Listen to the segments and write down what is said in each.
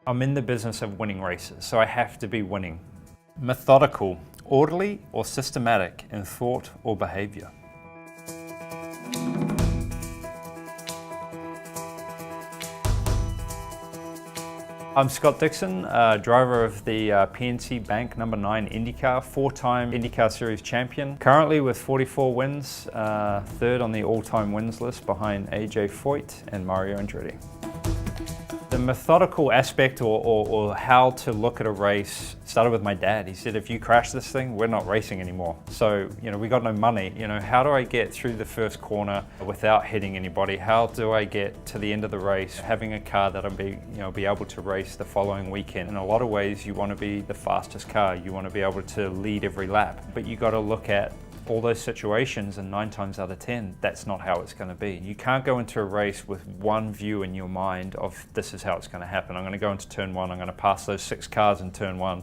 I'm in the business of winning races, so I have to be winning. Methodical, orderly or systematic in thought or behavior. I'm Scott Dixon, driver of the PNC Bank number 9 IndyCar, 4-time IndyCar Series champion. Currently with 44 wins, third on the all-time wins list behind Foyt and Mario Andretti. The methodical aspect or how to look at a race started with my dad. He said, if you crash this thing, we're not racing anymore. So, we got no money. How do I get through the first corner without hitting anybody? How do I get to the end of the race, having a car that I'll be able to race the following weekend? In a lot of ways, you want to be the fastest car. You want to be able to lead every lap, but you got to look at all those situations, and 9 times out of 10, that's not how it's going to be. You can't go into a race with one view in your mind of this is how it's going to happen. I'm going to go into turn 1, I'm going to pass those 6 cars in turn 1,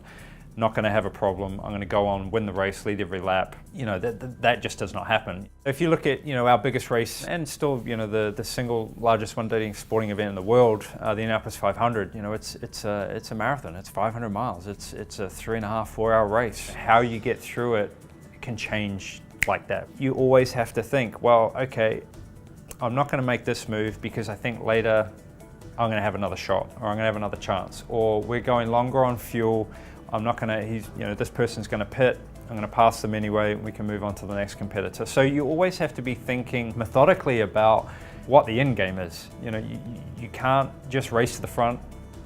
not going to have a problem. I'm going to go on, win the race, lead every lap. That just does not happen. If you look at our biggest race, and still the single largest one-day sporting event in the world, the Indianapolis 500, it's a marathon. It's 500 miles. It's a 3.5-4 hour race. How you get through it can change like that. You always have to think, well, okay, I'm not going to make this move because I think later I'm going to have another shot, or I'm going to have another chance, or we're going longer on fuel. I'm not going to, this person's going to pit. I'm going to pass them anyway. We can move on to the next competitor. So you always have to be thinking methodically about what the end game is. You can't just race to the front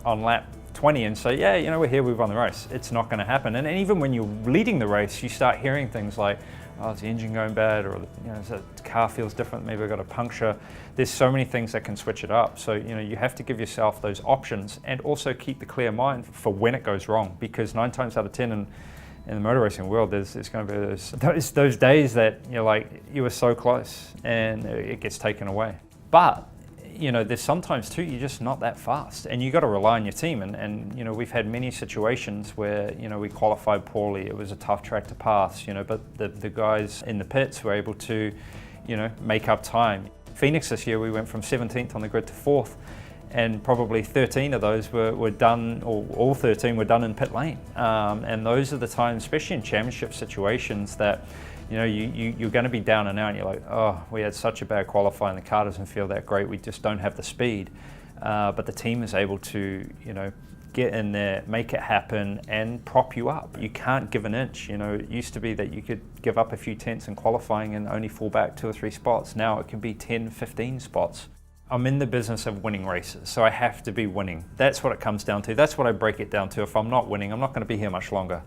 on lap 20 and say, yeah, we're here, we've won the race. It's not going to happen. And even when you're leading the race, you start hearing things like, oh, is the engine going bad? Or the car feels different, maybe I got a puncture. There's so many things that can switch it up. So, you have to give yourself those options and also keep the clear mind for when it goes wrong, because 9 times out of 10 in the motor racing world, there's going to be those days that you're like, you were so close and it gets taken away. But there's sometimes too, you're just not that fast, and you got to rely on your team. And we've had many situations where we qualified poorly. It was a tough track to pass, but the guys in the pits were able to, make up time. Phoenix this year, we went from 17th on the grid to 4th, and probably 13 of those were done, or all 13 were done in pit lane. And those are the times, especially in championship situations, that you're going to be down and out, and you're like, oh, we had such a bad qualifying, the car doesn't feel that great, we just don't have the speed. But the team is able to, get in there, make it happen, and prop you up. You can't give an inch. It used to be that you could give up a few tenths in qualifying and only fall back 2 or 3 spots. Now it can be 10, 15 spots. I'm in the business of winning races, so I have to be winning. That's what it comes down to. That's what I break it down to. If I'm not winning, I'm not going to be here much longer.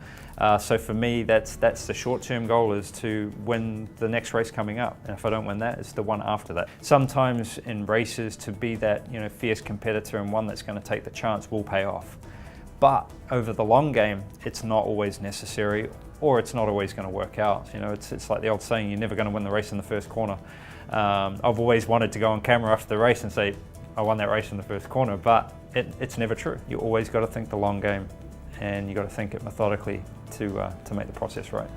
So for me, that's the short-term goal, is to win the next race coming up. And if I don't win that, it's the one after that. Sometimes in races, to be that fierce competitor and one that's going to take the chance will pay off. But over the long game, it's not always necessary, or it's not always going to work out. It's like the old saying, you're never going to win the race in the first corner. I've always wanted to go on camera after the race and say, I won that race in the first corner, but it's never true. You always got to think the long game, and you got to think it methodically to make the process right.